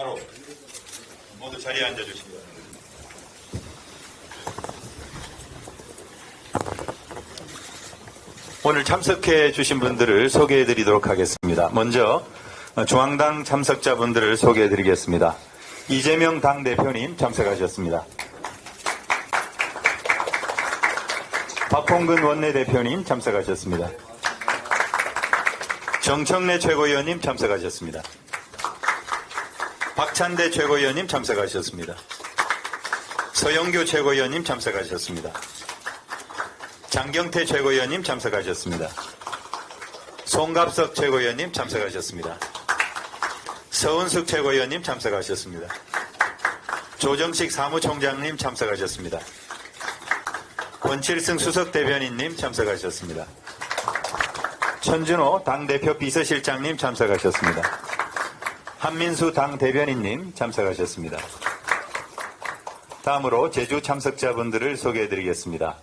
바로 모두 자리에 앉아주시기 바랍니다. 오늘 참석해 주신 분들을 소개해 드리도록 하겠습니다. 먼저 중앙당 참석자분들을 소개해 드리겠습니다. 이재명 당대표님 참석하셨습니다. 박홍근 원내대표님 참석하셨습니다. 정청래 최고위원님 참석하셨습니다. 박찬대 최고위원님 참석하셨습니다. 서영교 최고위원님 참석하셨습니다. 장경태 최고위원님 참석하셨습니다. 송갑석 최고위원님 참석하셨습니다. 서은숙 최고위원님 참석하셨습니다. 조정식 사무총장님 참석하셨습니다. 권칠승 수석대변인님 참석하셨습니다. 천준호 당대표 비서실장님 참석하셨습니다. 한민수 당대변인님 참석하셨습니다. 다음으로 제주 참석자분들을 소개해드리겠습니다.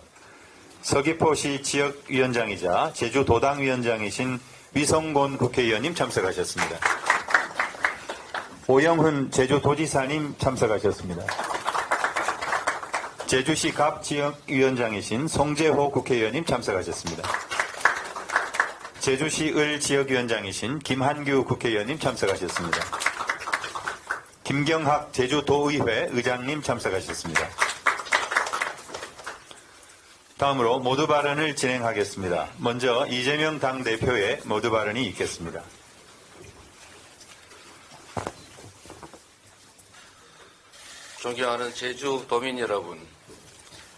서귀포시 지역위원장이자 제주도당위원장이신 위성곤 국회의원님 참석하셨습니다. 오영훈 제주도지사님 참석하셨습니다. 제주시 갑지역위원장이신 송재호 국회의원님 참석하셨습니다. 제주시 을 지역위원장이신 김한규 국회의원님 참석하셨습니다. 김경학 제주도의회 의장님 참석하셨습니다. 다음으로 모두 발언을 진행하겠습니다. 먼저 이재명 당대표의 모두 발언이 있겠습니다. 존경하는 제주도민 여러분,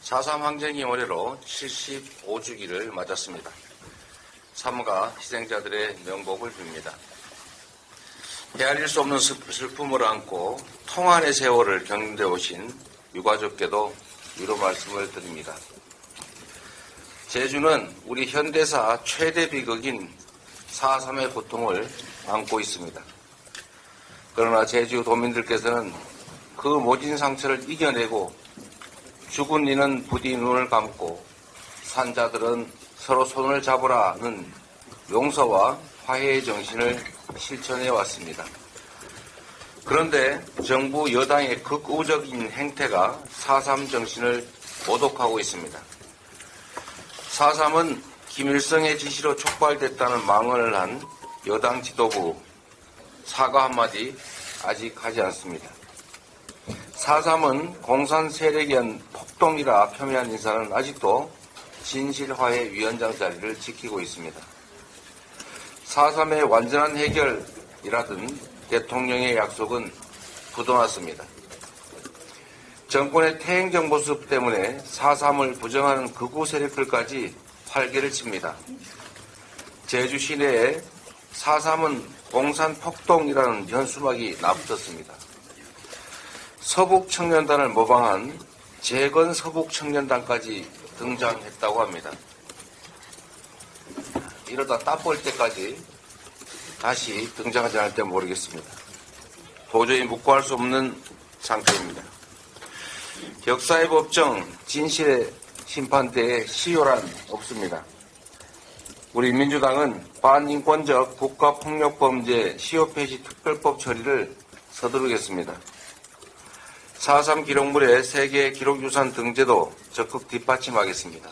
4.3 항쟁이 올해로 75주기를 맞았습니다. 삼가 희생자들의 명복을 빕니다. 헤아릴 수 없는 슬픔을 안고 통한의 세월을 견뎌 오신 유가족께도 위로 말씀을 드립니다. 제주는 우리 현대사 최대 비극인 4.3의 고통을 안고 있습니다. 그러나 제주도민들께서는 그 모진 상처를 이겨내고 죽은 이는 부디 눈을 감고 산자들은 서로 손을 잡으라는 용서와 화해의 정신을 실천해 왔습니다. 그런데 정부 여당의 극우적인 행태가 4.3 정신을 모독하고 있습니다. 4.3은 김일성의 지시로 촉발됐다는 망언을 한 여당 지도부 사과 한마디 아직 하지 않습니다. 4.3은 공산 세력에 의한 폭동이라 폄훼한 인사는 아직도 진실화해위원장 자리를 지키고 있습니다. 4.3의 완전한 해결이라던 대통령의 약속은 부도났습니다. 정권의 태행적 모습 때문에 4.3을 부정하는 극우 세력들까지 활개를 칩니다. 제주 시내에 4.3은 공산 폭동이라는 현수막이 나붙었습니다. 서북청년단을 모방한 재건 서북청년단까지 등장했다고 합니다. 이러다 따볼 때까지 다시 등장하지 않을지 모르겠습니다. 도저히 묵과할 수 없는 상태입니다. 역사의 법정, 진실의 심판대에 시효란 없습니다. 우리 민주당은 반인권적 국가폭력범죄 시효폐지 특별법 처리를 서두르겠습니다. 4.3 기록물의 세계 기록유산 등재도 적극 뒷받침하겠습니다.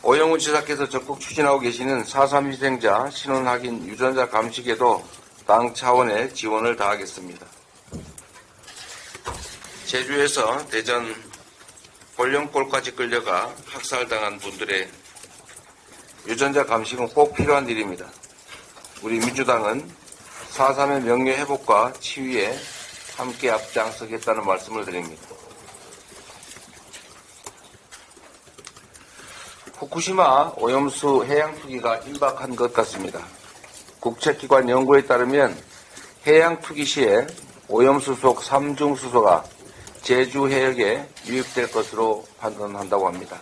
오영훈 지사께서 적극 추진하고 계시는 4.3 희생자 신원 확인 유전자 감식에도 당 차원의 지원을 다하겠습니다. 제주에서 대전 볼령골까지 끌려가 학살당한 분들의 유전자 감식은 꼭 필요한 일입니다. 우리 민주당은 4.3의 명예 회복과 치유에 함께 앞장서겠다는 말씀을 드립니다. 후쿠시마 오염수 해양투기가 임박한 것 같습니다. 국책기관 연구에 따르면 해양투기 시에 오염수 속 삼중수소가 제주 해역에 유입될 것으로 판단한다고 합니다.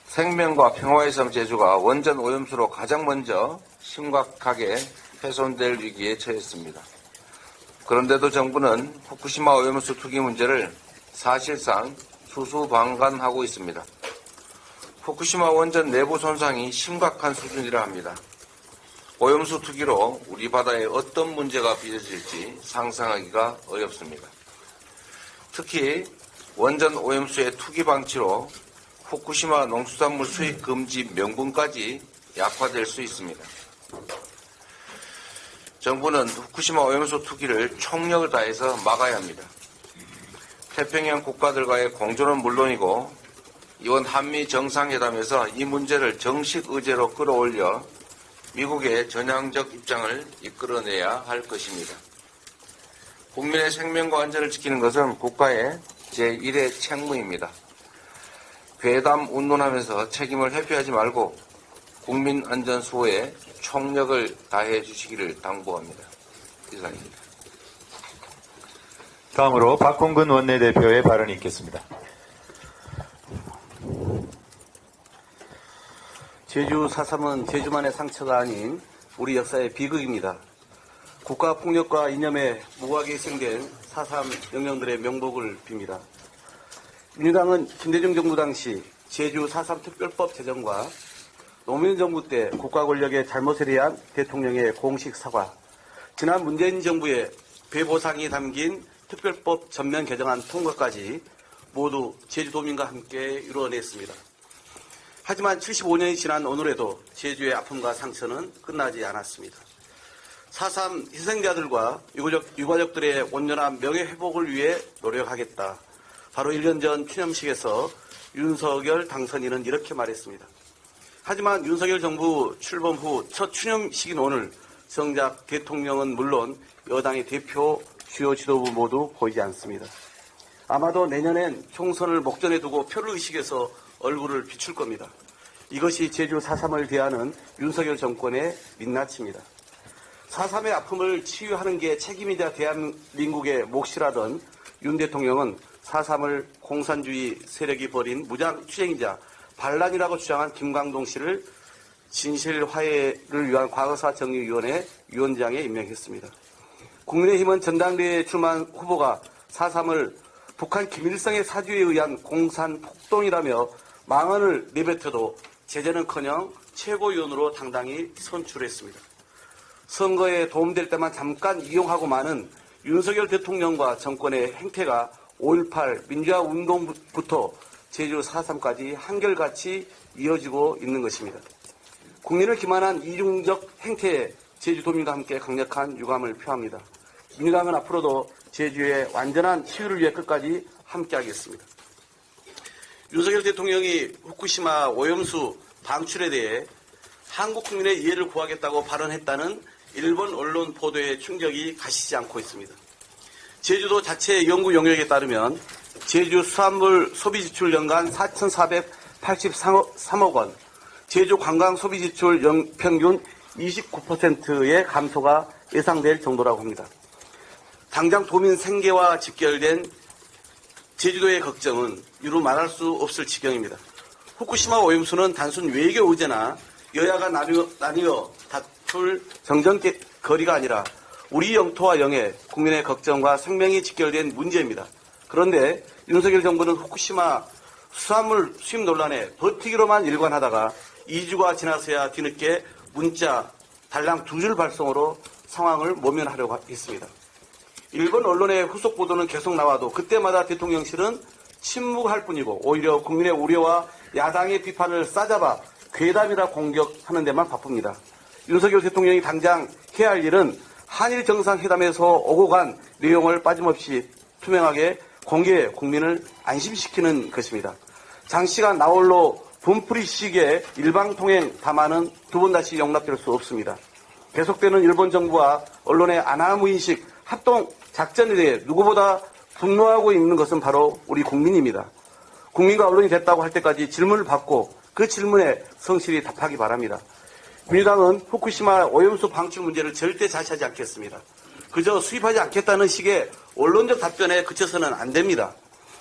생명과 평화의 섬 제주가 원전 오염수로 가장 먼저 심각하게 훼손될 위기에 처했습니다. 그런데도 정부는 후쿠시마 오염수 투기 문제를 사실상 수수방관하고 있습니다. 후쿠시마 원전 내부 손상이 심각한 수준이라 합니다. 오염수 투기로 우리 바다에 어떤 문제가 빚어질지 상상하기가 어렵습니다. 특히 원전 오염수의 투기 방치로 후쿠시마 농수산물 수입 금지 명분까지 약화될 수 있습니다. 정부는 후쿠시마 오염수 투기를 총력을 다해서 막아야 합니다. 태평양 국가들과의 공조는 물론이고 이번 한미 정상회담에서 이 문제를 정식 의제로 끌어올려 미국의 전향적 입장을 이끌어내야 할 것입니다. 국민의 생명과 안전을 지키는 것은 국가의 제1의 책무입니다. 괴담 운운하면서 책임을 회피하지 말고 국민 안전 수호에 총력을 다해 주시기를 당부합니다. 이상입니다. 다음으로 박홍근 원내대표의 발언이 있겠습니다. 제주 4.3은 제주만의 상처가 아닌 우리 역사의 비극입니다. 국가폭력과 이념에 무고하게 희생된 4.3 영령들의 명복을 빕니다. 민주당은 김대중 정부 당시 제주 4.3 특별법 제정과 노무현 정부 때 국가 권력의 잘못에 대한 대통령의 공식 사과, 지난 문재인 정부의 배보상이 담긴 특별법 전면 개정안 통과까지 모두 제주도민과 함께 이루어냈습니다. 하지만 75년이 지난 오늘에도 제주의 아픔과 상처는 끝나지 않았습니다. 4.3 희생자들과 유가족들의 온전한 명예회복을 위해 노력하겠다. 바로 1년 전 추념식에서 윤석열 당선인은 이렇게 말했습니다. 하지만 윤석열 정부 출범 후 첫 추념식인 오늘 정작 대통령은 물론 여당의 대표 주요 지도부 모두 보이지 않습니다. 아마도 내년엔 총선을 목전에 두고 표를 의식해서 얼굴을 비출 겁니다. 이것이 제주 4.3을 대하는 윤석열 정권의 민낯입니다. 4.3의 아픔을 치유하는 게 책임이자 대한민국의 몫이라던 윤 대통령은 4.3을 공산주의 세력이 벌인 무장 투쟁이자 반란이라고 주장한 김광동 씨를 진실화해를 위한 과거사정리위원회 위원장에 임명했습니다. 국민의힘은 전당대회에 출마한 후보가 4.3을 북한 김일성의 사주에 의한 공산 폭동이라며 망언을 내뱉어도 제재는커녕 최고위원으로 당당히 선출했습니다. 선거에 도움될 때만 잠깐 이용하고 마는 윤석열 대통령과 정권의 행태가 5.18 민주화 운동부터 제주 4.3까지 한결같이 이어지고 있는 것입니다. 국민을 기만한 이중적 행태에 제주도민과 함께 강력한 유감을 표합니다. 민주당은 앞으로도 제주의 완전한 치유를 위해 끝까지 함께하겠습니다. 윤석열 대통령이 후쿠시마 오염수 방출에 대해 한국 국민의 이해를 구하겠다고 발언했다는 일본 언론 보도에 충격이 가시지 않고 있습니다. 제주도 자체 연구 용역에 따르면 제주 수산물 소비 지출 연간 4,483억 원, 제주 관광 소비 지출 평균 29%의 감소가 예상될 정도라고 합니다. 당장 도민 생계와 직결된 제주도의 걱정은 이루 말할 수 없을 지경입니다. 후쿠시마 오염수는 단순 외교 의제나 여야가 나뉘어 다툴 정전거리가 아니라 우리 영토와 영해 국민의 걱정과 생명이 직결된 문제입니다. 그런데 윤석열 정부는 후쿠시마 수산물 수입 논란에 버티기로만 일관하다가 2주가 지나서야 뒤늦게 문자 달랑 2줄 발송으로 상황을 모면하려고 했습니다. 일본 언론의 후속 보도는 계속 나와도 그때마다 대통령실은 침묵할 뿐이고 오히려 국민의 우려와 야당의 비판을 싸잡아 괴담이라 공격하는 데만 바쁩니다. 윤석열 대통령이 당장 해야 할 일은 한일 정상회담에서 오고 간 내용을 빠짐없이 투명하게 공개해 국민을 안심시키는 것입니다. 장시간 나홀로 분풀이식의 일방통행 담화는 두 번 다시 용납될 수 없습니다. 계속되는 일본 정부와 언론의 아나무인식 합동 작전에 대해 누구보다 분노하고 있는 것은 바로 우리 국민입니다. 국민과 언론이 됐다고 할 때까지 질문을 받고 그 질문에 성실히 답하기 바랍니다. 민주당은 후쿠시마 오염수 방출 문제를 절대 자시하지 않겠습니다. 그저 수입하지 않겠다는 식의 언론적 답변에 그쳐서는 안 됩니다.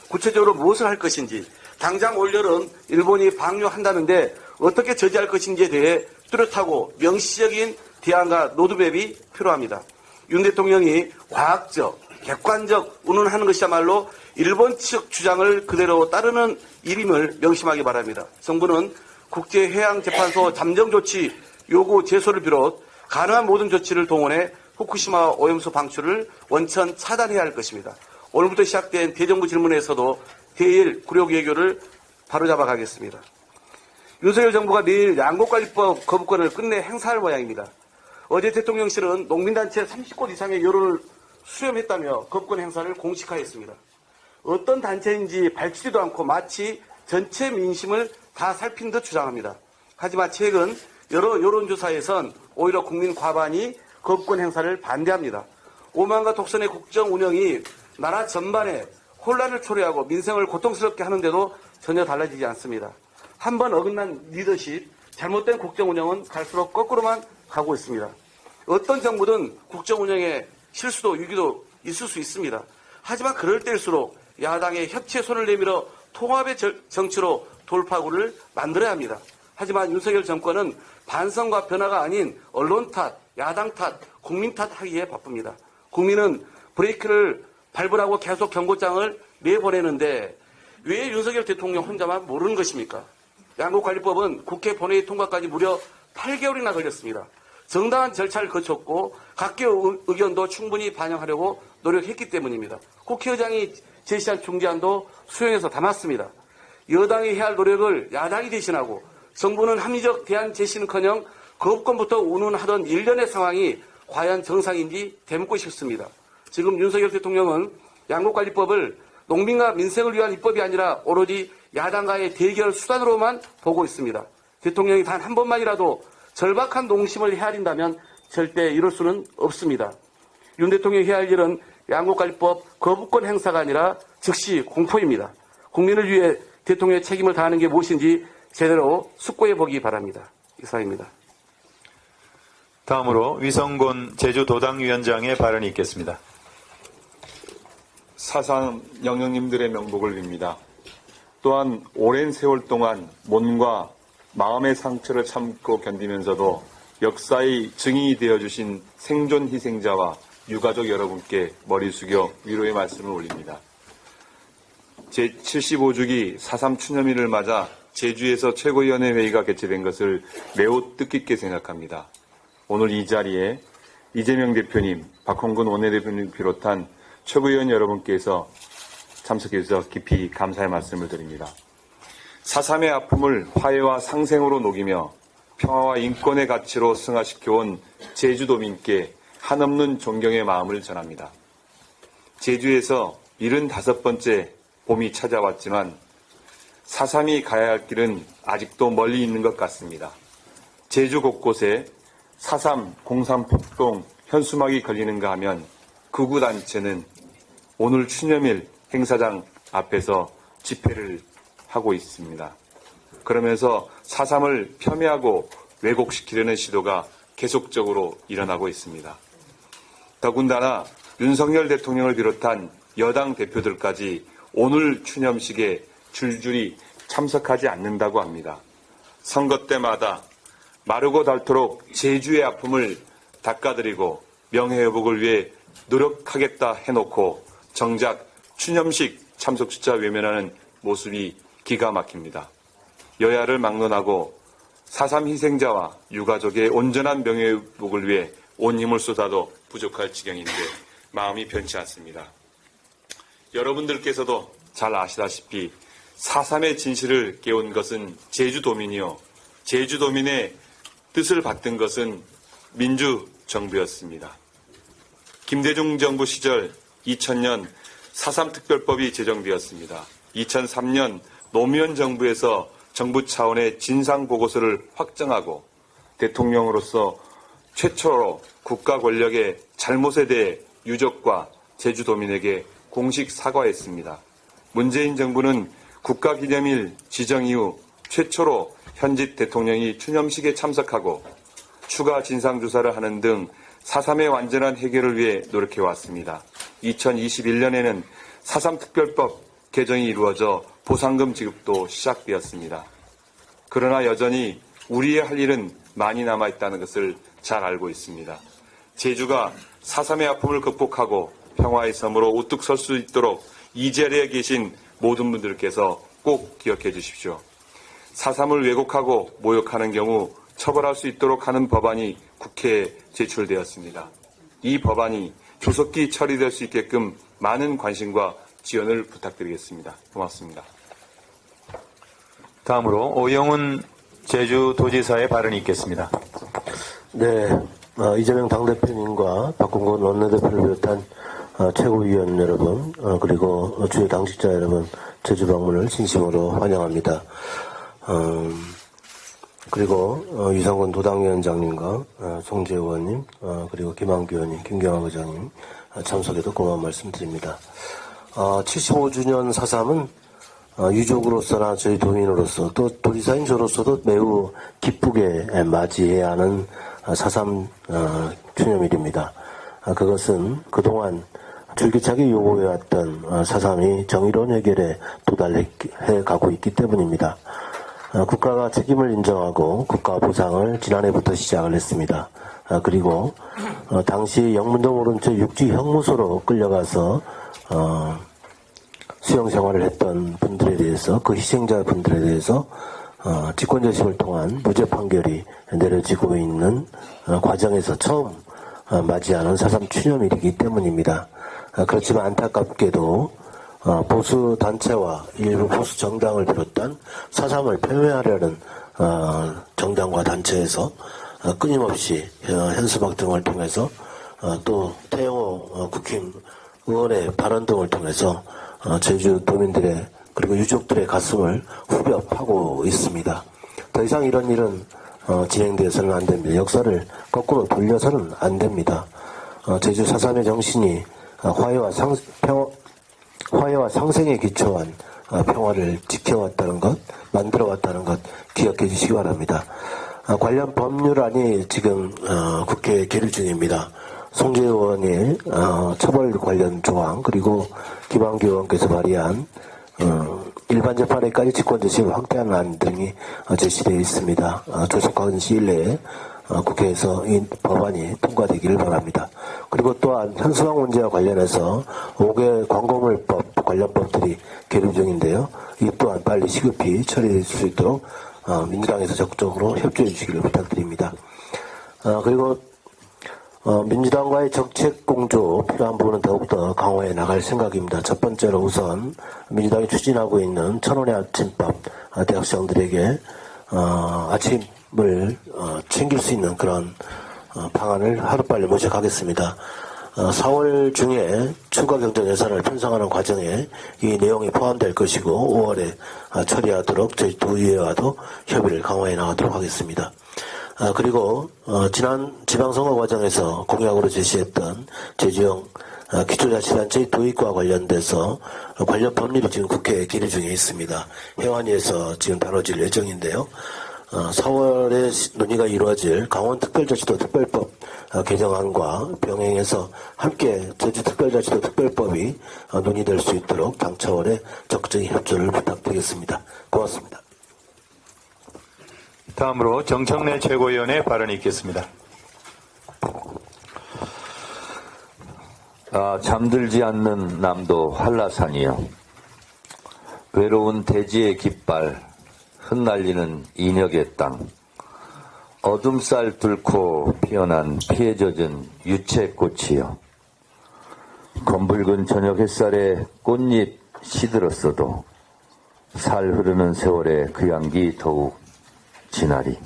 구체적으로 무엇을 할 것인지, 당장 올여름 일본이 방류한다는데 어떻게 저지할 것인지에 대해 뚜렷하고 명시적인 대안과 로드맵이 필요합니다. 윤 대통령이 과학적, 객관적 운운하는 것이야말로 일본 측 주장을 그대로 따르는 일임을 명심하기 바랍니다. 정부는 국제해양재판소 잠정조치 요구 제소를 비롯 가능한 모든 조치를 동원해 후쿠시마 오염수 방출을 원천 차단해야 할 것입니다. 오늘부터 시작된 대정부 질문에서도 대일 굴욕 외교를 바로잡아 가겠습니다. 윤석열 정부가 내일 양곡관리법 거부권을 끝내 행사할 모양입니다. 어제 대통령실은 농민단체 30곳 이상의 여론을 수렴했다며 거부권 행사를 공식화했습니다. 어떤 단체인지 밝히지도 않고 마치 전체 민심을 다 살핀 듯 주장합니다. 하지만 최근 여러 여론조사에선 오히려 국민 과반이 거부권 행사를 반대합니다. 오만과 독선의 국정 운영이 나라 전반에 혼란을 초래하고 민생을 고통스럽게 하는데도 전혀 달라지지 않습니다. 한번 어긋난 리더십, 잘못된 국정 운영은 갈수록 거꾸로만 가고 있습니다. 어떤 정부든 국정 운영에 실수도 위기도 있을 수 있습니다. 하지만 그럴 때일수록 야당의 협치의 손을 내밀어 통합의 정치로 돌파구를 만들어야 합니다. 하지만 윤석열 정권은 반성과 변화가 아닌 언론 탓, 야당 탓, 국민 탓 하기에 바쁩니다. 국민은 브레이크를 밟으라고 계속 경고장을 내보내는데 왜 윤석열 대통령 혼자만 모르는 것입니까? 양곡관리법은 국회 본회의 통과까지 무려 8개월이나 걸렸습니다. 정당한 절차를 거쳤고 각계 의견도 충분히 반영하려고 노력했기 때문입니다. 국회의장이 제시한 중재안도 수용해서 담았습니다. 여당이 해야 할 노력을 야당이 대신하고 정부는 합리적 대안 제시는커녕 거부권부터 운운하던 일련의 상황이 과연 정상인지 되묻고 싶습니다. 지금 윤석열 대통령은 양곡관리법을 농민과 민생을 위한 입법이 아니라 오로지 야당과의 대결 수단으로만 보고 있습니다. 대통령이 단 한 번만이라도 절박한 농심을 헤아린다면 절대 이룰 수는 없습니다. 윤 대통령이 해야 할 일은 양곡관리법 거부권 행사가 아니라 즉시 공포입니다. 국민을 위해 대통령의 책임을 다하는 게 무엇인지 제대로 숙고해 보기 바랍니다. 이상입니다. 다음으로 위성곤 제주도당위원장의 발언이 있겠습니다. 사상 영령님들의 명복을 빕니다. 또한 오랜 세월 동안 몸과 마음의 상처를 참고 견디면서도 역사의 증인이 되어주신 생존 희생자와 유가족 여러분께 머리 숙여 위로의 말씀을 올립니다. 제75주기 4.3 추념일을 맞아 제주에서 최고위원회 회의가 개최된 것을 매우 뜻깊게 생각합니다. 오늘 이 자리에 이재명 대표님, 박홍근 원내대표님 비롯한 최고위원 여러분께서 참석해 주셔서 깊이 감사의 말씀을 드립니다. 4.3의 아픔을 화해와 상생으로 녹이며 평화와 인권의 가치로 승화시켜온 제주도민께 한없는 존경의 마음을 전합니다. 제주에서 75번째 봄이 찾아왔지만 4.3이 가야 할 길은 아직도 멀리 있는 것 같습니다. 제주 곳곳에 4.3 공산 폭동 현수막이 걸리는가 하면 극우단체는 오늘 추념일 행사장 앞에서 집회를 하고 있습니다. 그러면서 4.3을 폄훼하고 왜곡시키려는 시도가 계속적으로 일어나고 있습니다. 더군다나 윤석열 대통령을 비롯한 여당 대표들까지 오늘 추념식에 줄줄이 참석하지 않는다고 합니다. 선거 때마다 마르고 닳도록 제주의 아픔을 닦아드리고 명예회복을 위해 노력하겠다 해놓고 정작 추념식 참석 숫자 외면하는 모습이 기가 막힙니다. 여야를 막론하고 4.3 희생자와 유가족의 온전한 명예회복을 위해 온 힘을 쏟아도 부족할 지경인데 마음이 편치 않습니다. 여러분들께서도 잘 아시다시피 4.3의 진실을 깨운 것은 제주도민이요. 제주도민의 뜻을 받든 것은 민주정부였습니다. 김대중 정부 시절 2000년 4.3 특별법이 제정되었습니다. 2003년 노무현 정부에서 정부 차원의 진상보고서를 확정하고 대통령으로서 최초로 국가 권력의 잘못에 대해 유족과 제주도민에게 공식 사과했습니다. 문재인 정부는 국가기념일 지정 이후 최초로 현직 대통령이 추념식에 참석하고 추가 진상조사를 하는 등 4.3의 완전한 해결을 위해 노력해왔습니다. 2021년에는 4.3 특별법 개정이 이루어져 보상금 지급도 시작되었습니다. 그러나 여전히 우리의 할 일은 많이 남아있다는 것을 잘 알고 있습니다. 제주가 4.3의 아픔을 극복하고 평화의 섬으로 우뚝 설 수 있도록 이 자리에 계신 모든 분들께서 꼭 기억해 주십시오. 4.3을 왜곡하고 모욕하는 경우 처벌할 수 있도록 하는 법안이 국회에 제출되었습니다. 이 법안이 조속히 처리될 수 있게끔 많은 관심과 지원을 부탁드리겠습니다. 고맙습니다. 다음으로 오영훈 제주도지사의 발언이 있겠습니다. 네, 이재명 당대표님과 박홍근 원내대표를 비롯한 최고위원 여러분, 그리고 주요 당직자 여러분, 제주 방문을 진심으로 환영합니다. 그리고 유상권 도당위원장님과 송재 의원님, 그리고 김한규 의원님, 김경환 의장님 참석에도 고마운 말씀드립니다. 75주년 4.3은 유족으로서나 저희 도민으로서 또 도지사인 저로서도 매우 기쁘게 맞이해야 하는 4.3 추념일입니다. 그것은 그동안 줄기차게 요구해왔던 4.3이 정의로운 해결에 도달해 가고 있기 때문입니다. 국가가 책임을 인정하고 국가 보상을 지난해부터 시작을 했습니다. 그리고 당시 영문도 모른 채 육지 형무소로 끌려가서 수용 생활을 했던 분들에 대해서, 그 희생자 분들에 대해서 직권재심을 통한 무죄 판결이 내려지고 있는 과정에서 처음 맞이하는 4.3 추념일이기 때문입니다. 그렇지만 안타깝게도 보수 단체와 일부 보수 정당을 비롯한 4.3을 폄훼하려는 정당과 단체에서 끊임없이 현수막 등을 통해서 또 태영호 국힘 의원의 발언 등을 통해서 제주 도민들의 그리고 유족들의 가슴을 후벼파고 있습니다. 더 이상 이런 일은 진행되어서는 안 됩니다. 역사를 거꾸로 돌려서는 안 됩니다. 제주 4.3의 정신이 화해와 상생에 기초한 평화를 지켜왔다는 것, 만들어왔다는 것 기억해 주시기 바랍니다. 관련 법률안이 지금 국회에 계류 중입니다. 송재 의원의 처벌 관련 조항, 그리고 김한규 의원께서 발의한 일반 재판에까지 직권재심을 확대하는 안 등이 제시되어 있습니다. 조속한 시일 내에 국회에서 이 법안이 통과되기를 바랍니다. 그리고 또한 현수막 문제와 관련해서 5개 광고물법 관련 법들이 계류 중인데요. 이 또한 빨리 시급히 처리될 수 있도록 민주당에서 적극적으로 협조해 주시기를 부탁드립니다. 그리고 민주당과의 정책 공조 필요한 부분은 더욱더 강화해 나갈 생각입니다. 첫 번째로 우선 민주당이 추진하고 있는 천원의 아침밥, 대학생들에게 아침을 챙길 수 있는 그런 방안을 하루빨리 모색하겠습니다. 4월 중에 추가 경정 예산을 편성하는 과정에 이 내용이 포함될 것이고 5월에 처리하도록 저희 도의회와도 협의를 강화해 나가도록 하겠습니다. 그리고 지난 지방선거 과정에서 공약으로 제시했던 제주형 기초자치단체의 도입과 관련돼서 관련 법률이 지금 국회에 계류 중에 있습니다. 행안위에서 지금 다뤄질 예정인데요. 4월에 논의가 이루어질 강원특별자치도 특별법 개정안과 병행해서 함께 제주특별자치도 특별법이 논의될 수 있도록 당 차원의 적극적인 협조를 부탁드리겠습니다. 고맙습니다. 다음으로 정청래 최고위원의 발언이 있겠습니다. 잠들지 않는 남도 한라산이여, 외로운 대지의 깃발 흩날리는 인혁의 땅, 어둠살 뚫고 피어난 피에 젖은 유채꽃이여, 검붉은 저녁 햇살에 꽃잎 시들었어도 살 흐르는 세월의 그 향기 더욱 진하리.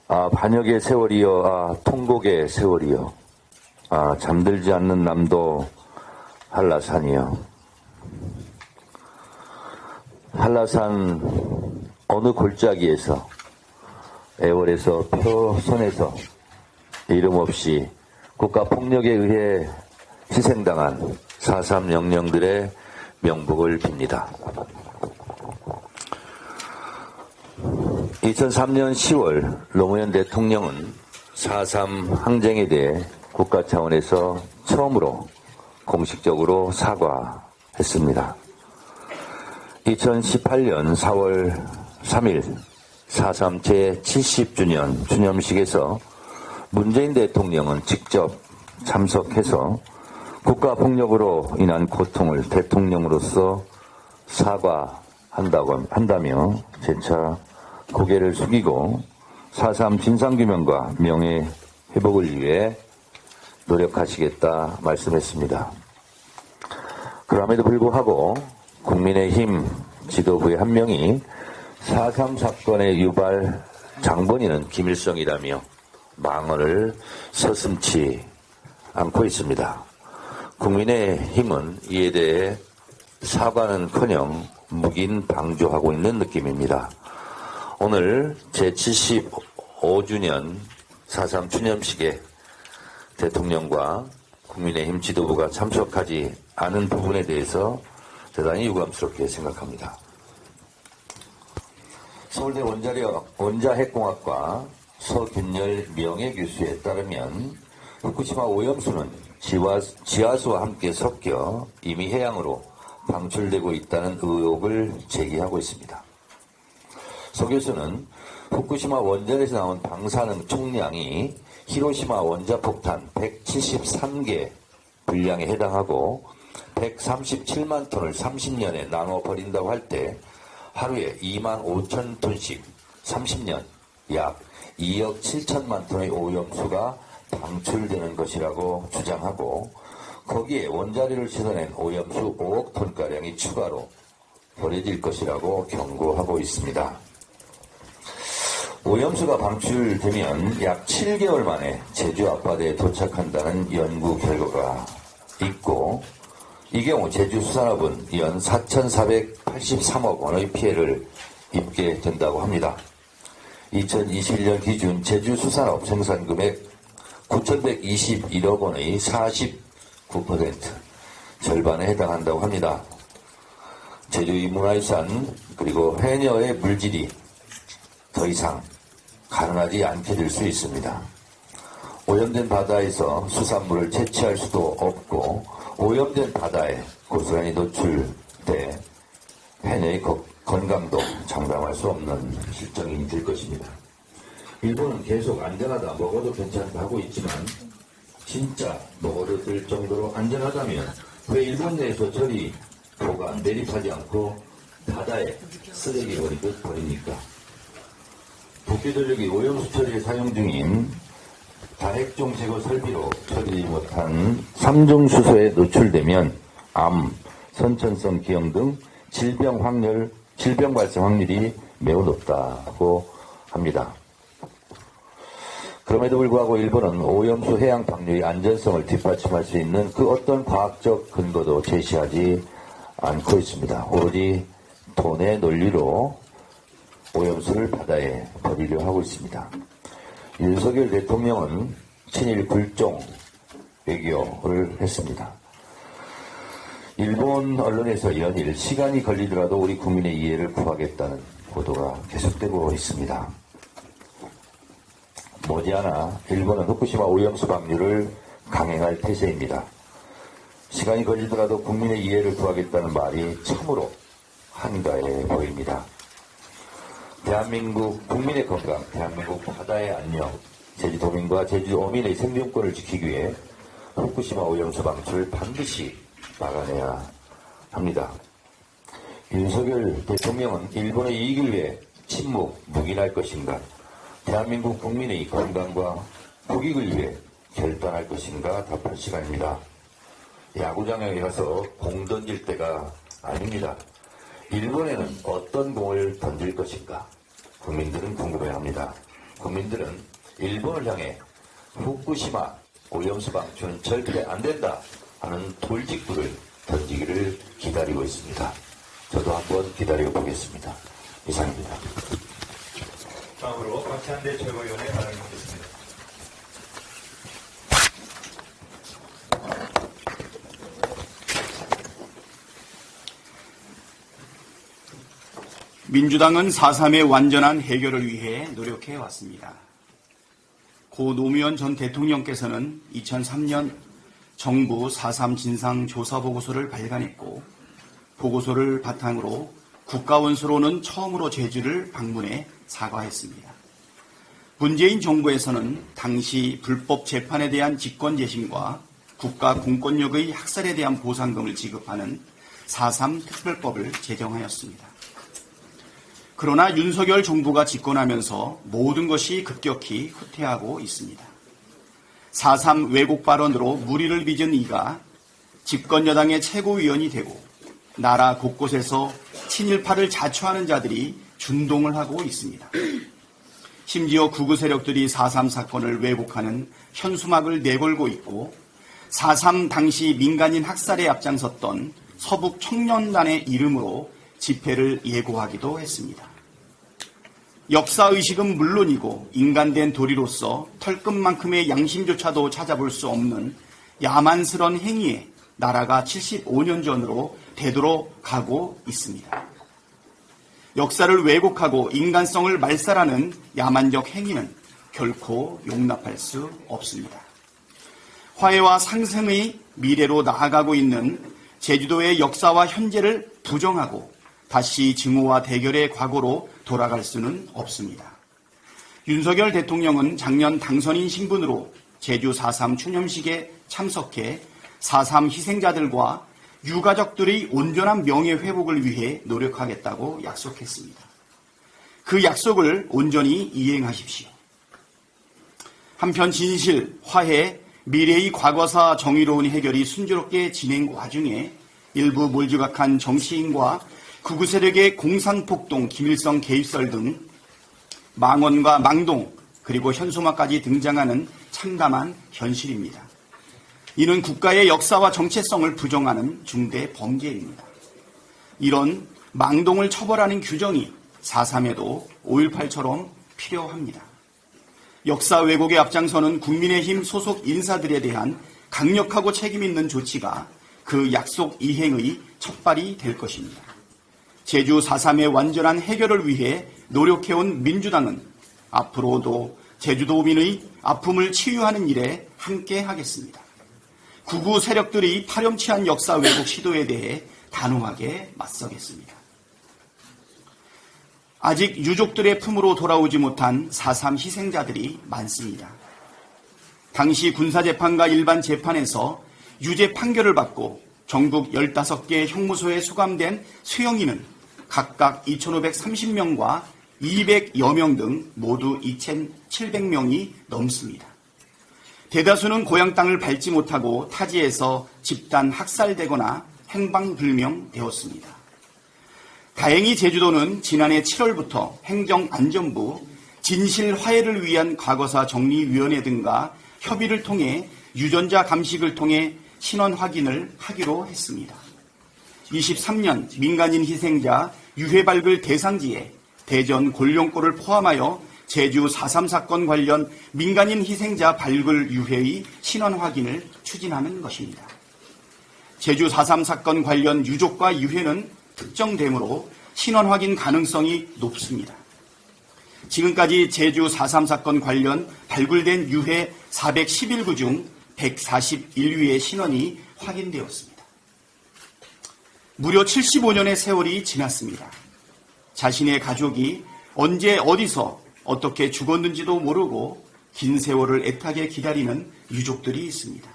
반역의 세월이여, 통곡의 세월이여, 잠들지 않는 남도 한라산이여. 한라산 어느 골짜기에서 애월에서 표선에서 이름 없이 국가폭력에 의해 희생당한 4.3 영령들의 명복을 빕니다. 2003년 10월 노무현 대통령은 4.3 항쟁에 대해 국가 차원에서 처음으로 공식적으로 사과했습니다. 2018년 4월 3일 4.3 제70주년 주념식에서 문재인 대통령은 직접 참석해서 국가폭력으로 인한 고통을 대통령으로서 사과한다며 재차 고개를 숙이고 4.3 진상규명과 명예회복을 위해 노력하시겠다 말씀했습니다. 그럼에도 불구하고 국민의힘 지도부의 한 명이 4.3 사건의 유발 장본인은 김일성이라며 망언을 서슴지 않고 있습니다. 국민의힘은 이에 대해 사과는커녕 묵인 방조하고 있는 느낌입니다. 오늘 제75주년 4.3 추념식에 대통령과 국민의힘 지도부가 참석하지 않은 부분에 대해서 대단히 유감스럽게 생각합니다. 서울대 원자핵공학과 서균열 명예교수에 따르면 후쿠시마 오염수는 지하수와 함께 섞여 이미 해양으로 방출되고 있다는 의혹을 제기하고 있습니다. 서 교수는 후쿠시마 원전에서 나온 방사능 총량이 히로시마 원자폭탄 173개 분량에 해당하고 137만 톤을 30년에 나눠 버린다고 할 때 하루에 2만 5천 톤씩 30년 약 2억 7천만 톤의 오염수가 방출되는 것이라고 주장하고 거기에 원자료를 씻어낸 오염수 5억 톤가량이 추가로 버려질 것이라고 경고하고 있습니다. 오염수가 방출되면 약 7개월 만에 제주 앞바다에 도착한다는 연구 결과가 있고 이 경우 제주 수산업은 연 4,483억 원의 피해를 입게 된다고 합니다. 2021년 기준 제주 수산업 생산금액 9,121억 원의 49% 절반에 해당한다고 합니다. 제주의 문화유산 그리고 해녀의 물질이 더 이상 가능하지 않게 될 수 있습니다. 오염된 바다에서 수산물을 채취할 수도 없고 오염된 바다에 고스란히 노출돼 해녀의 건강도 장담할 수 없는 실정이 될 것입니다. 일본은 계속 안전하다, 먹어도 괜찮다 하고 있지만 진짜 먹어도 될 정도로 안전하다면 왜 일본 내에서 저리 보관, 매립하지 않고 바다에 쓰레기 버리듯 버립니까? 도쿄전력이 오염수 처리에 사용 중인 다핵종 제거 설비로 처리 못한 3종 수소에 노출되면 암, 선천성 기형 등 질병 발생 확률이 매우 높다고 합니다. 그럼에도 불구하고 일본은 오염수 해양 방류의 안전성을 뒷받침할 수 있는 그 어떤 과학적 근거도 제시하지 않고 있습니다. 오로지 돈의 논리로 오염수를 바다에 버리려 하고 있습니다. 윤석열 대통령은 친일 불종 외교를 했습니다. 일본 언론에서 연일 시간이 걸리더라도 우리 국민의 이해를 구하겠다는 보도가 계속되고 있습니다. 머지않아 일본은 후쿠시마 오염수 방류를 강행할 태세입니다. 시간이 걸리더라도 국민의 이해를 구하겠다는 말이 참으로 한가해 보입니다. 대한민국 국민의 건강, 대한민국 바다의 안녕, 제주도민과 제주어민의 생존권을 지키기 위해 후쿠시마 오염수 방출을 반드시 막아내야 합니다. 윤석열 대통령은 일본의 이익을 위해 침묵, 묵인할 것인가, 대한민국 국민의 건강과 국익을 위해 결단할 것인가 답할 시간입니다. 야구장에 가서 공 던질 때가 아닙니다. 일본에는 어떤 공을 던질 것인가 국민들은 궁금해합니다. 국민들은 일본을 향해 후쿠시마 오염수 방출은 절대 안 된다 하는 돌직구를 던지기를 기다리고 있습니다. 저도 한번 기다려 보겠습니다. 이상입니다. 다음으로 박찬대 최고위원의 발언을 듣겠습니다. 민주당은 4.3의 완전한 해결을 위해 노력해 왔습니다. 고 노무현 전 대통령께서는 2003년 정부 4.3 진상조사보고서를 발간했고 보고서를 바탕으로 국가원수로는 처음으로 제주를 방문해 사과했습니다. 문재인 정부에서는 당시 불법 재판에 대한 직권재심과 국가 공권력의 학살에 대한 보상금을 지급하는 4.3 특별법을 제정하였습니다. 그러나 윤석열 정부가 집권하면서 모든 것이 급격히 후퇴하고 있습니다. 4.3 왜곡 발언으로 무리를 빚은 이가 집권 여당의 최고위원이 되고 나라 곳곳에서 친일파를 자초하는 자들이 준동을 하고 있습니다. 심지어 극우 세력들이 4.3 사건을 왜곡하는 현수막을 내걸고 있고 4.3 당시 민간인 학살에 앞장섰던 서북 청년단의 이름으로 집회를 예고하기도 했습니다. 역사의식은 물론이고 인간된 도리로서 털끝만큼의 양심조차도 찾아볼 수 없는 야만스런 행위에 나라가 75년 전으로 되돌아가고 있습니다. 역사를 왜곡하고 인간성을 말살하는 야만적 행위는 결코 용납할 수 없습니다. 화해와 상생의 미래로 나아가고 있는 제주도의 역사와 현재를 부정하고 다시 증오와 대결의 과거로 돌아갈 수는 없습니다. 윤석열 대통령은 작년 당선인 신분으로 제주 4.3 추념식에 참석해 4.3 희생자들과 유가족들의 온전한 명예회복을 위해 노력하겠다고 약속했습니다. 그 약속을 온전히 이행하십시오. 한편 진실, 화해, 미래의 과거사 정의로운 해결이 순조롭게 진행 와중에 일부 몰지각한 정치인과 극우 세력의 공산폭동, 김일성 개입설 등 망언과 망동 그리고 현수막까지 등장하는 참담한 현실입니다. 이는 국가의 역사와 정체성을 부정하는 중대 범죄입니다. 이런 망동을 처벌하는 규정이 4.3에도 5.18처럼 필요합니다. 역사 왜곡의 앞장서는 국민의힘 소속 인사들에 대한 강력하고 책임있는 조치가 그 약속 이행의 첫발이 될 것입니다. 제주 4.3의 완전한 해결을 위해 노력해온 민주당은 앞으로도 제주도민의 아픔을 치유하는 일에 함께 하겠습니다. 극우 세력들이 파렴치한 역사 왜곡 시도에 대해 단호하게 맞서겠습니다. 아직 유족들의 품으로 돌아오지 못한 4.3 희생자들이 많습니다. 당시 군사재판과 일반 재판에서 유죄 판결을 받고 전국 15개 형무소에 수감된 수형인은 각각 2,530명과 200여 명 등 모두 2,700명이 넘습니다. 대다수는 고향 땅을 밟지 못하고 타지에서 집단 학살되거나 행방불명되었습니다. 다행히 제주도는 지난해 7월부터 행정안전부 진실화해를 위한 과거사 정리위원회 등과 협의를 통해 유전자 감식을 통해 신원 확인을 하기로 했습니다. 23년 민간인 희생자 유해 발굴 대상지에 대전 골룡골을 포함하여 제주 4.3 사건 관련 민간인 희생자 발굴 유해의 신원 확인을 추진하는 것입니다. 제주 4.3 사건 관련 유족과 유해는 특정되므로 신원 확인 가능성이 높습니다. 지금까지 제주 4.3 사건 관련 발굴된 유해 411구 중 141위의 신원이 확인되었습니다. 무려 75년의 세월이 지났습니다. 자신의 가족이 언제 어디서 어떻게 죽었는지도 모르고 긴 세월을 애타게 기다리는 유족들이 있습니다.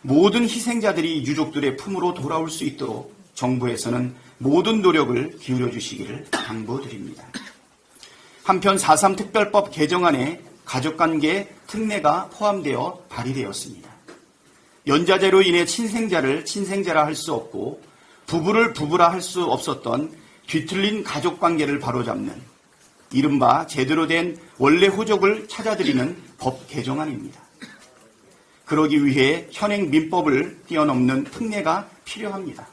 모든 희생자들이 유족들의 품으로 돌아올 수 있도록 정부에서는 모든 노력을 기울여 주시기를 당부드립니다. 한편 4.3 특별법 개정안에 가족관계 특례가 포함되어 발의되었습니다. 연자제로 인해 친생자를 친생자라 할 수 없고 부부를 부부라 할 수 없었던 뒤틀린 가족관계를 바로잡는 이른바 제대로 된 원래 호족을 찾아드리는 법 개정안입니다. 그러기 위해 현행 민법을 뛰어넘는 특례가 필요합니다.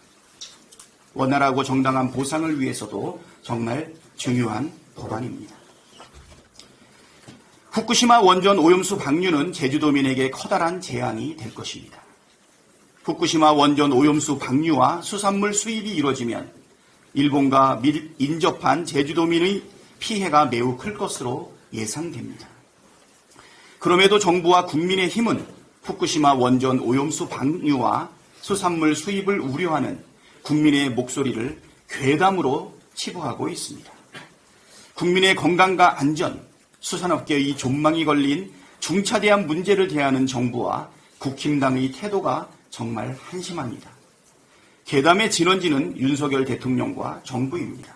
원활하고 정당한 보상을 위해서도 정말 중요한 법안입니다. 후쿠시마 원전 오염수 방류는 제주도민에게 커다란 재앙이 될 것입니다. 후쿠시마 원전 오염수 방류와 수산물 수입이 이루어지면 일본과 인접한 제주도민의 피해가 매우 클 것으로 예상됩니다. 그럼에도 정부와 국민의힘은 후쿠시마 원전 오염수 방류와 수산물 수입을 우려하는 국민의 목소리를 괴담으로 치부하고 있습니다. 국민의 건강과 안전, 수산업계의 존망이 걸린 중차대한 문제를 대하는 정부와 국힘당의 태도가 정말 한심합니다. 괴담의 진원지는 윤석열 대통령과 정부입니다.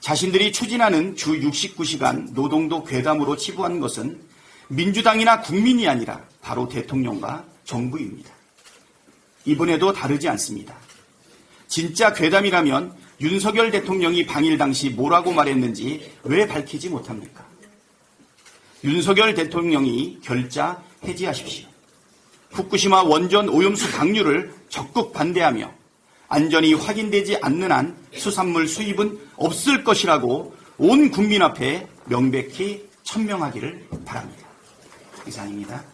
자신들이 추진하는 주 69시간 노동도 괴담으로 치부한 것은 민주당이나 국민이 아니라 바로 대통령과 정부입니다. 이번에도 다르지 않습니다. 진짜 괴담이라면 윤석열 대통령이 방일 당시 뭐라고 말했는지 왜 밝히지 못합니까? 윤석열 대통령이 결자 해지하십시오. 후쿠시마 원전 오염수 방류를 적극 반대하며 안전이 확인되지 않는 한 수산물 수입은 없을 것이라고 온 국민 앞에 명백히 천명하기를 바랍니다. 이상입니다.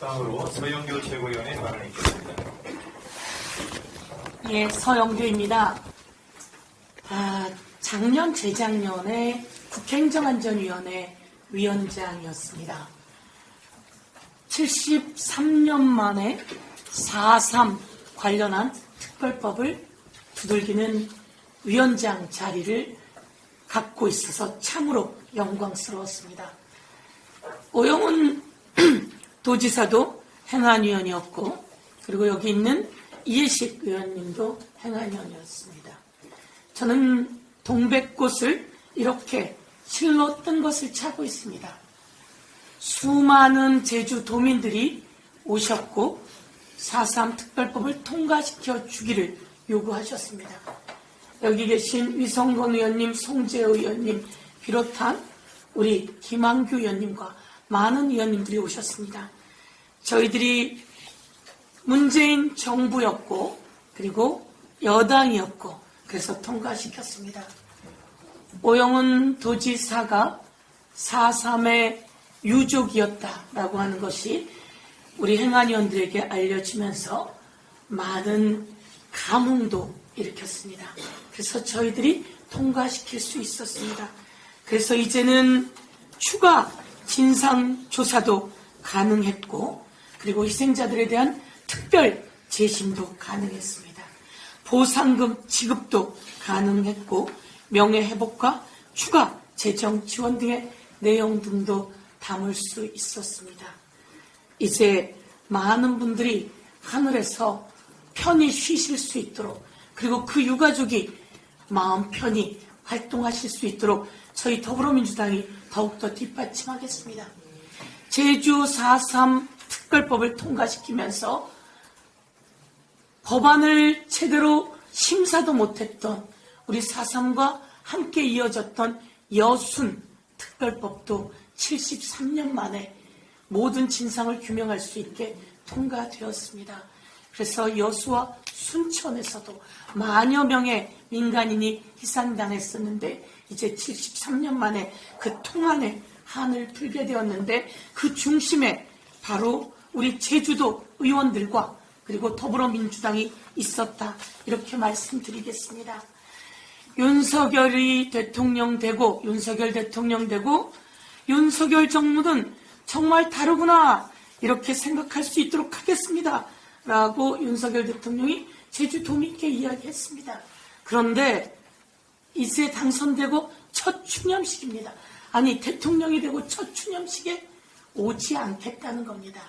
다음으로 서영교 최고위원의 발언이 있겠습니다. 예, 서영교입니다. 작년, 재작년에 국회행정안전위원회 위원장이었습니다. 73년 만에 4.3 관련한 특별법을 두들기는 위원장 자리를 갖고 있어서 참으로 영광스러웠습니다. 오영훈 도지사도 행안위원이었고, 그리고 여기 있는 이해식 의원님도 행안위원이었습니다. 저는 동백꽃을 이렇게 실로 뜬 것을 차고 있습니다. 수많은 제주도민들이 오셨고 4.3 특별법을 통과시켜 주기를 요구하셨습니다. 여기 계신 위성건 의원님, 송재호 의원님 비롯한 우리 김한규 의원님과 많은 의원님들이 오셨습니다. 저희들이 문재인 정부였고 그리고 여당이었고 그래서 통과시켰습니다. 오영훈 도지사가 4.3의 유족이었다라고 하는 것이 우리 행안위원들에게 알려지면서 많은 감흥도 일으켰습니다. 그래서 저희들이 통과시킬 수 있었습니다. 그래서 이제는 추가 진상조사도 가능했고 그리고 희생자들에 대한 특별 재심도 가능했습니다. 보상금 지급도 가능했고 명예회복과 추가 재정 지원 등의 내용 등도 담을 수 있었습니다. 이제 많은 분들이 하늘에서 편히 쉬실 수 있도록 그리고 그 유가족이 마음 편히 활동하실 수 있도록 저희 더불어민주당이 더욱더 뒷받침하겠습니다. 제주 4.3 특별법을 통과시키면서 법안을 제대로 심사도 못했던 우리 4.3과 함께 이어졌던 여순 특별법도 73년 만에 모든 진상을 규명할 수 있게 통과되었습니다. 그래서 여수와 순천에서도 만여 명의 민간인이 희생당했었는데 이제 73년 만에 그 통안에 한을 풀게 되었는데 그 중심에 바로 우리 제주도 의원들과 그리고 더불어민주당이 있었다 이렇게 말씀드리겠습니다. 윤석열 대통령 되고 윤석열 정부는 정말 다르구나 이렇게 생각할 수 있도록 하겠습니다 라고 윤석열 대통령이 제주도민께 이야기했습니다. 그런데 이제 당선되고 첫 추념식입니다. 아니 대통령이 되고 첫 추념식에 오지 않겠다는 겁니다.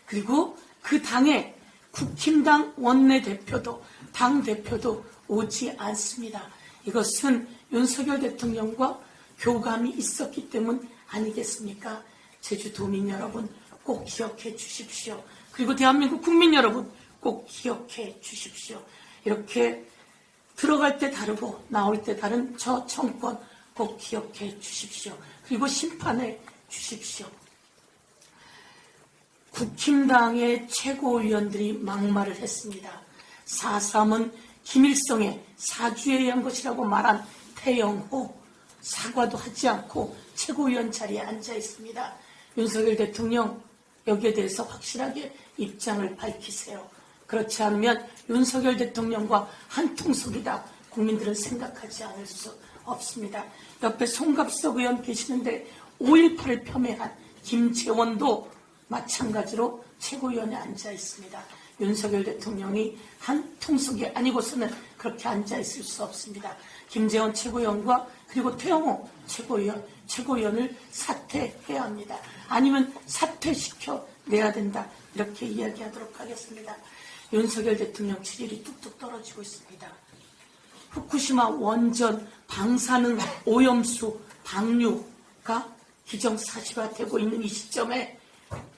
그리고 그 당에 국힘당 원내대표도 당대표도 오지 않습니다. 이것은 윤석열 대통령과 교감이 있었기 때문 아니겠습니까? 제주도민 여러분 꼭 기억해 주십시오. 그리고 대한민국 국민 여러분 꼭 기억해 주십시오. 이렇게 들어갈 때 다르고 나올 때 다른 저 정권 꼭 기억해 주십시오. 그리고 심판해 주십시오. 국힘당의 최고위원들이 막말을 했습니다. 4.3은 김일성의 사주에 의한 것이라고 말한 태영호 사과도 하지 않고 최고위원 자리에 앉아 있습니다. 윤석열 대통령 여기에 대해서 확실하게 입장을 밝히세요. 그렇지 않으면 윤석열 대통령과 한통속이다 국민들은 생각하지 않을 수 없습니다. 옆에 송갑석 의원 계시는데 5.18을 폄훼한 김재원도 마찬가지로 최고위원에 앉아 있습니다. 윤석열 대통령이 한 통속이 아니고서는 그렇게 앉아 있을 수 없습니다. 김재원 최고위원과 그리고 태영호 최고위원을 사퇴해야 합니다. 아니면 사퇴시켜 내야 된다. 이렇게 이야기하도록 하겠습니다. 윤석열 대통령 지지율이 뚝뚝 떨어지고 있습니다. 후쿠시마 원전 방사능 오염수 방류가 기정사실화되고 있는 이 시점에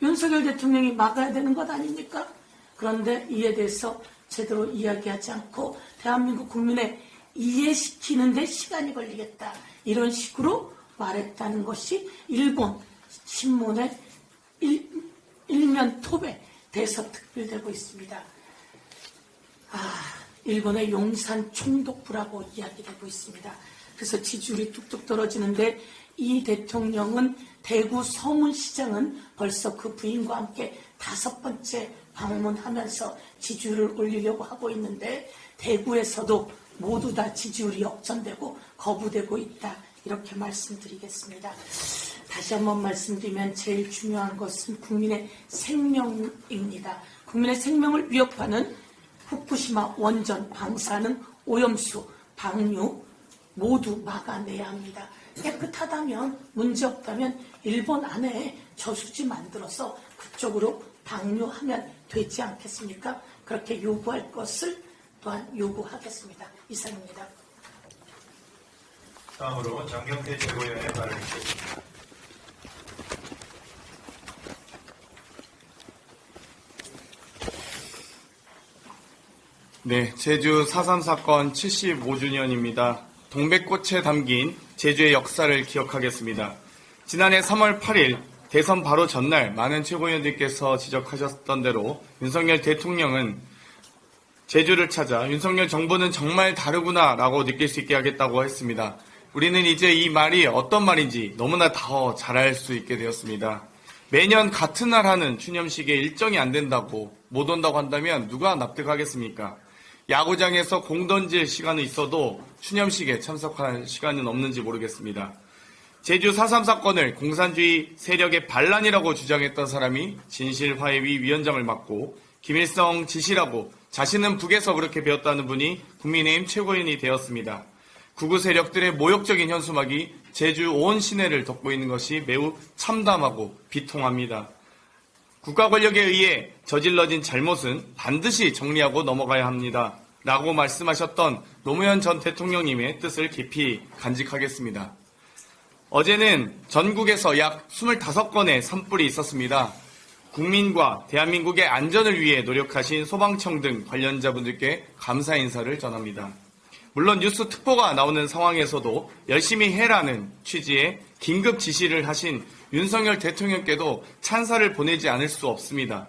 윤석열 대통령이 막아야 되는 것 아닙니까? 그런데 이에 대해서 제대로 이야기하지 않고 대한민국 국민에 이해시키는 데 시간이 걸리겠다, 이런 식으로 말했다는 것이 일본 신문의 일면 톱에 대서특필되고 있습니다. 일본의 용산 총독부라고 이야기되고 있습니다. 그래서 지지율이 뚝뚝 떨어지는데 이 대통령은 대구 서문시장은 벌써 그 부인과 함께 5번째 방문하면서 지지율을 올리려고 하고 있는데 대구에서도 모두 다 지지율이 역전되고 거부되고 있다, 이렇게 말씀드리겠습니다. 다시 한번 말씀드리면 제일 중요한 것은 국민의 생명입니다. 국민의 생명을 위협하는 후쿠시마 원전 방사능 오염수 방류 모두 막아내야 합니다. 깨끗하다면, 문제없다면 일본 안에 저수지 만들어서 그쪽으로 방류하면 되지 않겠습니까? 그렇게 요구할 것을 또한 요구하겠습니다. 이상입니다. 다음으로 장경태 최고위원의 발언이 있겠습니다. 네, 제주 4.3 사건 75주년입니다. 동백꽃에 담긴 제주의 역사를 기억하겠습니다. 지난해 3월 8일 대선 바로 전날 많은 최고위원들께서 지적하셨던 대로 윤석열 대통령은 제주를 찾아 윤석열 정부는 정말 다르구나 라고 느낄 수 있게 하겠다고 했습니다. 우리는 이제 이 말이 어떤 말인지 너무나 더 잘 알 수 있게 되었습니다. 매년 같은 날 하는 추념식에 일정이 안 된다고, 못 온다고 한다면 누가 납득하겠습니까? 야구장에서 공 던질 시간은 있어도 추념식에 참석할 시간은 없는지 모르겠습니다. 제주 4.3 사건을 공산주의 세력의 반란이라고 주장했던 사람이 진실화해위 위원장을 맡고 김일성 지시라고 자신은 북에서 그렇게 배웠다는 분이 국민의힘 최고위원이 되었습니다. 극우 세력들의 모욕적인 현수막이 제주 온 시내를 덮고 있는 것이 매우 참담하고 비통합니다. 국가 권력에 의해 저질러진 잘못은 반드시 정리하고 넘어가야 합니다. 라고 말씀하셨던 노무현 전 대통령님의 뜻을 깊이 간직하겠습니다. 어제는 전국에서 약 25건의 산불이 있었습니다. 국민과 대한민국의 안전을 위해 노력하신 소방청 등 관련자분들께 감사 인사를 전합니다. 물론 뉴스 특보가 나오는 상황에서도 열심히 해라는 취지의 긴급 지시를 하신 윤석열 대통령께도 찬사를 보내지 않을 수 없습니다.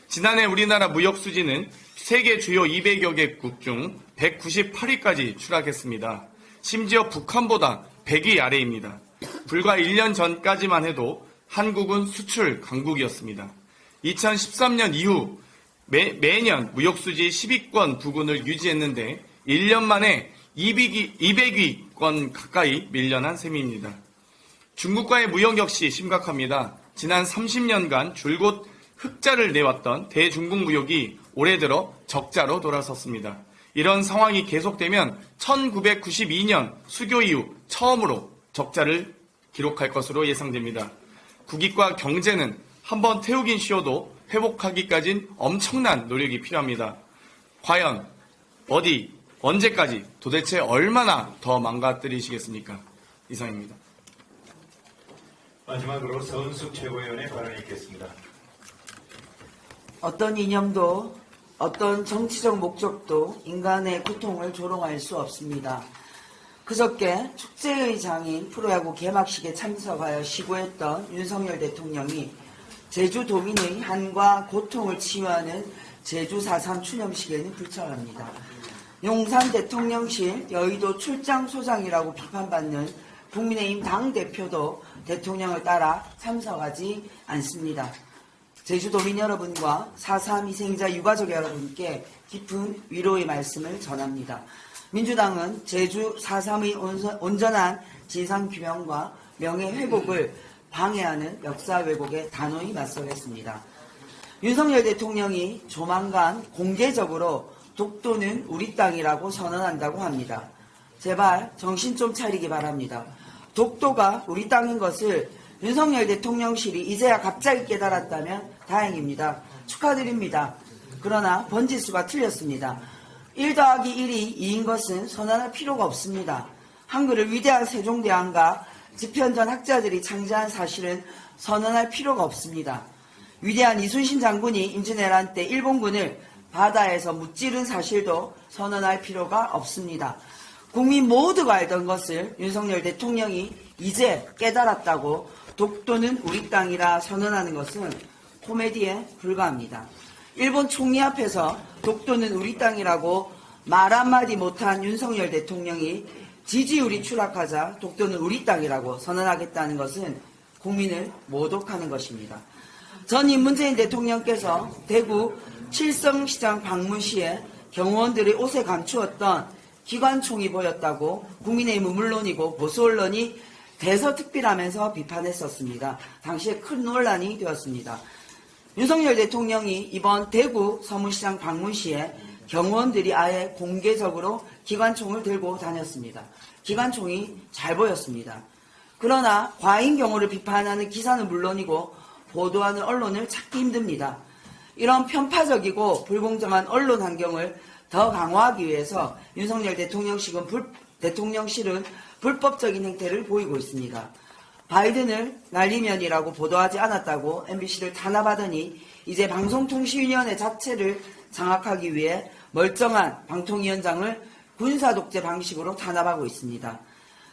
지난해 우리나라 무역 수지는 세계 주요 200여 개국 중 198위까지 추락했습니다. 심지어 북한보다 100위 아래입니다. 불과 1년 전까지만 해도 한국은 수출 강국이었습니다. 2013년 이후 매년 무역 수지 10위권 부근을 유지했는데 1년 만에 200위권 가까이 밀려난 셈입니다. 중국과의 무역 역시 심각합니다. 지난 30년간 줄곧 흑자를 내왔던 대중국 무역이 올해 들어 적자로 돌아섰습니다. 이런 상황이 계속되면 1992년 수교 이후 처음으로 적자를 기록할 것으로 예상됩니다. 국익과 경제는 한번 태우긴 쉬어도 회복하기까진 엄청난 노력이 필요합니다. 과연 언제까지 도대체 얼마나 더 망가뜨리시겠습니까? 이상입니다. 마지막으로 서은숙 최고위원의 발언이 있겠습니다. 어떤 이념도 어떤 정치적 목적도 인간의 고통을 조롱할 수 없습니다. 그저께 축제의 장인 프로야구 개막식에 참석하여 시구했던 윤석열 대통령이 제주도민의 한과 고통을 치유하는 제주 4.3 추념식에는 불참합니다. 용산 대통령실 여의도 출장소장이라고 비판받는 국민의힘 당대표도 대통령을 따라 참석하지 않습니다. 제주도민 여러분과 4.3 희생자 유가족 여러분께 깊은 위로의 말씀을 전합니다. 민주당은 제주 4.3의 온전한 진상규명과 명예회복을 방해하는 역사 왜곡에 단호히 맞서겠습니다. 윤석열 대통령이 조만간 공개적으로 독도는 우리 땅이라고 선언한다고 합니다. 제발 정신 좀 차리기 바랍니다. 독도가 우리 땅인 것을 윤석열 대통령실이 이제야 갑자기 깨달았다면 다행입니다. 축하드립니다. 그러나 번지수가 틀렸습니다. 1 더하기 1이 2인 것은 선언할 필요가 없습니다. 한글을 위대한 세종대왕과 집현전 학자들이 창제한 사실은 선언할 필요가 없습니다. 위대한 이순신 장군이 임진왜란 때 일본군을 바다에서 무찌른 사실도 선언할 필요가 없습니다. 국민 모두가 알던 것을 윤석열 대통령이 이제 깨달았다고 독도는 우리 땅이라 선언하는 것은 코미디에 불과합니다. 일본 총리 앞에서 독도는 우리 땅이라고 말 한마디 못한 윤석열 대통령이 지지율이 추락하자 독도는 우리 땅이라고 선언하겠다는 것은 국민을 모독하는 것입니다. 전임 문재인 대통령께서 대구 칠성시장 방문 시에 경호원들의 옷에 감추었던 기관총이 보였다고 국민의힘은 물론이고 보수 언론이 대서특필하면서 비판했었습니다. 당시에 큰 논란이 되었습니다. 윤석열 대통령이 이번 대구 서문시장 방문 시에 경호원들이 아예 공개적으로 기관총을 들고 다녔습니다. 기관총이 잘 보였습니다. 그러나 과잉 경호를 비판하는 기사는 물론이고 보도하는 언론을 찾기 힘듭니다. 이런 편파적이고 불공정한 언론 환경을 더 강화하기 위해서 윤석열 대통령실은 불법적인 행태를 보이고 있습니다. 바이든을 날리면이라고 보도하지 않았다고 MBC를 탄압하더니 이제 방송통신위원회 자체를 장악하기 위해 멀쩡한 방통위원장을 군사독재 방식으로 탄압하고 있습니다.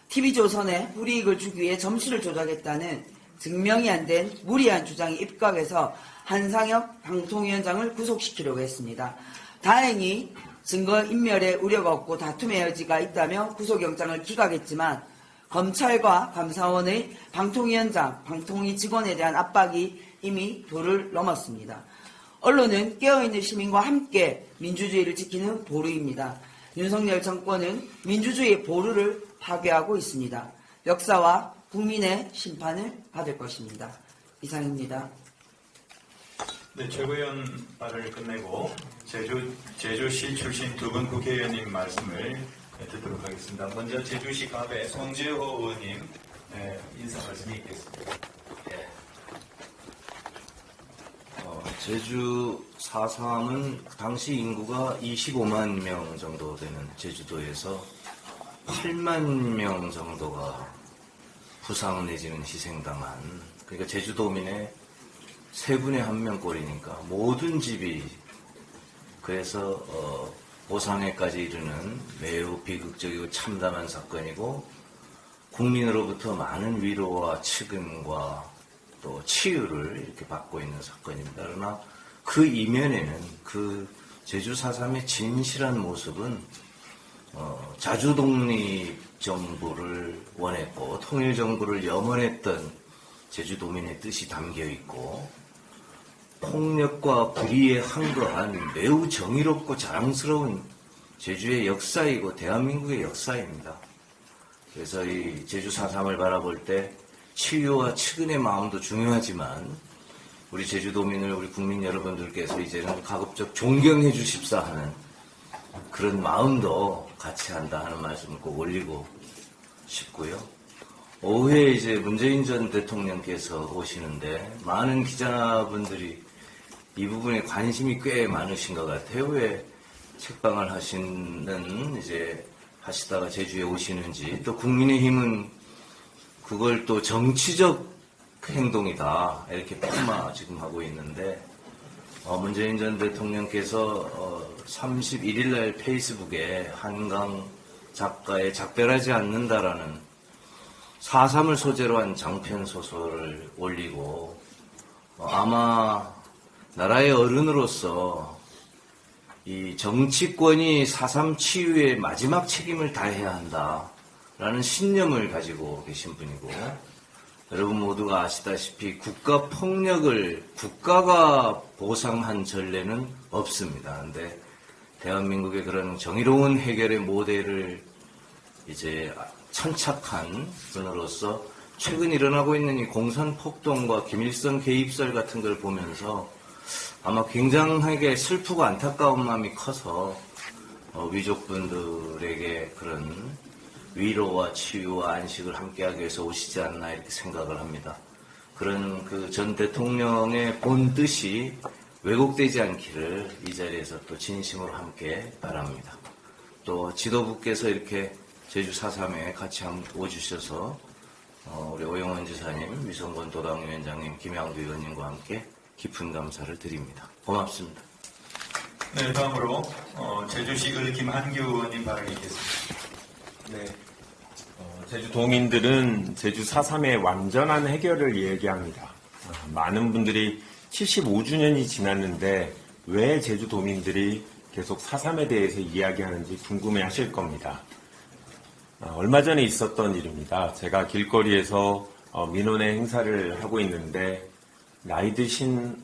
TV조선에 불이익을 주기 위해 점수를 조작했다는 증명이 안 된 무리한 주장이 입각해서 한상혁 방통위원장을 구속시키려고 했습니다. 다행히 증거인멸의 우려가 없고 다툼의 여지가 있다며 구속영장을 기각했지만 검찰과 감사원의 방통위원장, 방통위 직원에 대한 압박이 이미 도를 넘었습니다. 언론은 깨어있는 시민과 함께 민주주의를 지키는 보루입니다. 윤석열 정권은 민주주의의 보루를 파괴하고 있습니다. 역사와 국민의 심판을 받을 것입니다. 이상입니다. 네, 최고위원 발언을 끝내고 제주시 출신 두 분 국회의원님 말씀을 듣도록 하겠습니다. 먼저 제주시 갑의 송재호 의원님 인사 말씀이 있겠습니다. 제주 4.3은 당시 인구가 25만 명 정도 되는 제주도에서 8만 명 정도가 부상 내지는 희생당한, 그러니까 제주도민의 3분의 1명 꼴이니까 모든 집이, 그래서 보상에까지 이르는 매우 비극적이고 참담한 사건이고 국민으로부터 많은 위로와 측은과 또 치유를 이렇게 받고 있는 사건입니다. 그러나 그 이면에는 그 제주 4.3의 진실한 모습은 자주독립정부를 원했고 통일정부를 염원했던 제주도민의 뜻이 담겨있고 폭력과 불의에 항거한 매우 정의롭고 자랑스러운 제주의 역사이고 대한민국의 역사입니다. 그래서 이 제주 4.3을 바라볼 때 치유와 측은의 마음도 중요하지만 우리 제주도민을, 우리 국민 여러분들께서 이제는 가급적 존경해 주십사 하는 그런 마음도 같이 한다 하는 말씀을 꼭 올리고 싶고요. 오후에 이제 문재인 전 대통령께서 오시는데 많은 기자분들이 이 부분에 관심이 꽤 많으신 것 같아요. 왜 책방을 하시다가 제주에 오시는지, 또 국민의힘은 그걸 또 정치적 행동이다 이렇게 폄하 지금 하고 있는데, 문재인 전 대통령께서 31일 날 페이스북에 한강 작가의 작별하지 않는다라는 4.3을 소재로 한 장편 소설을 올리고, 아마 나라의 어른으로서 이 정치권이 4.3 치유의 마지막 책임을 다해야 한다라는 신념을 가지고 계신 분이고, 여러분 모두가 아시다시피 국가 폭력을 국가가 보상한 전례는 없습니다. 그런데 대한민국의 그런 정의로운 해결의 모델을 이제 천착한 분으로서 최근 일어나고 있는 이 공산 폭동과 김일성 개입설 같은 걸 보면서 아마 굉장하게 슬프고 안타까운 마음이 커서 위족분들에게 그런 위로와 치유와 안식을 함께하기 위해서 오시지 않나 이렇게 생각을 합니다. 그런 그 전 대통령의 본 뜻이 왜곡되지 않기를 이 자리에서 또 진심으로 함께 바랍니다. 또 지도부께서 이렇게 제주 4.3에 같이 오주셔서 우리 오영원 지사님, 위성권 도당위원장님, 김양두 의원님과 함께 깊은 감사를 드립니다. 고맙습니다. 네, 다음으로 제주시글 김한규 의원님 발언이 있겠습니다. 네. 제주도민들은 제주 4.3의 완전한 해결을 이야기합니다. 많은 분들이 75주년이 지났는데 왜 제주도민들이 계속 4.3에 대해서 이야기하는지 궁금해 하실 겁니다. 얼마 전에 있었던 일입니다. 제가 길거리에서 민원회 행사를 하고 있는데 나이 드신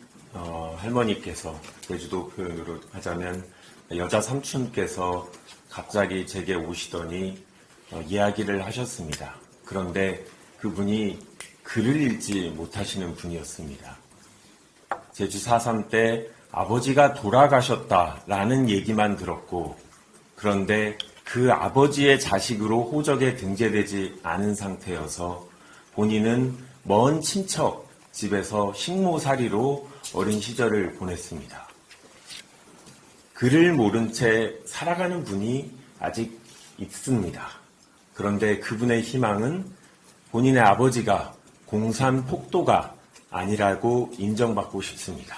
할머니께서, 제주도 표현으로 하자면 여자 삼촌께서 갑자기 제게 오시더니 이야기를 하셨습니다. 그런데 그분이 글을 읽지 못하시는 분이었습니다. 제주 4.3 때 아버지가 돌아가셨다라는 얘기만 들었고, 그런데 그 아버지의 자식으로 호적에 등재되지 않은 상태여서 본인은 먼 친척 집에서 식모살이로 어린 시절을 보냈습니다. 글을 모른 채 살아가는 분이 아직 있습니다. 그런데 그분의 희망은 본인의 아버지가 공산폭도가 아니라고 인정받고 싶습니다.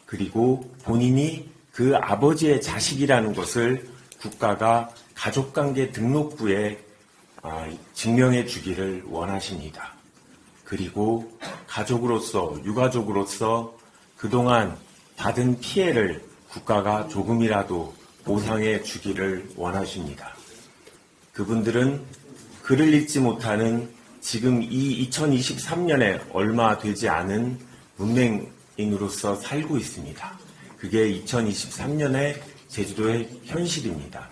그리고 본인이 그 아버지의 자식이라는 것을 국가가 가족관계 등록부에 증명해 주기를 원하십니다. 그리고 가족으로서, 유가족으로서 그동안 받은 피해를 국가가 조금이라도 보상해 주기를 원하십니다. 그분들은 글을 읽지 못하는 지금 이 2023년에 얼마 되지 않은 문맹인으로서 살고 있습니다. 그게 2023년의 제주도의 현실입니다.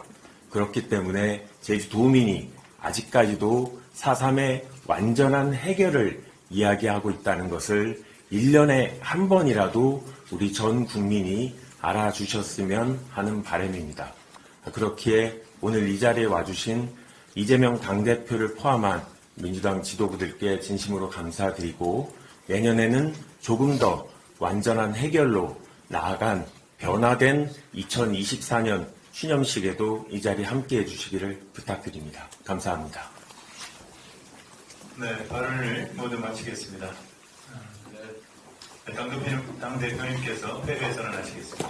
그렇기 때문에 제주도민이 아직까지도 4.3의 완전한 해결을 이야기하고 있다는 것을 1년에 한 번이라도 우리 전 국민이 알아주셨으면 하는 바람입니다. 그렇기에 오늘 이 자리에 와주신 이재명 당대표를 포함한 민주당 지도부들께 진심으로 감사드리고, 내년에는 조금 더 완전한 해결로 나아간 변화된 2024년 추념식에도 이 자리에 함께해 주시기를 부탁드립니다. 감사합니다. 네, 발언을 모두 마치겠습니다. 당대표님께서 회의 선언하시겠습니다.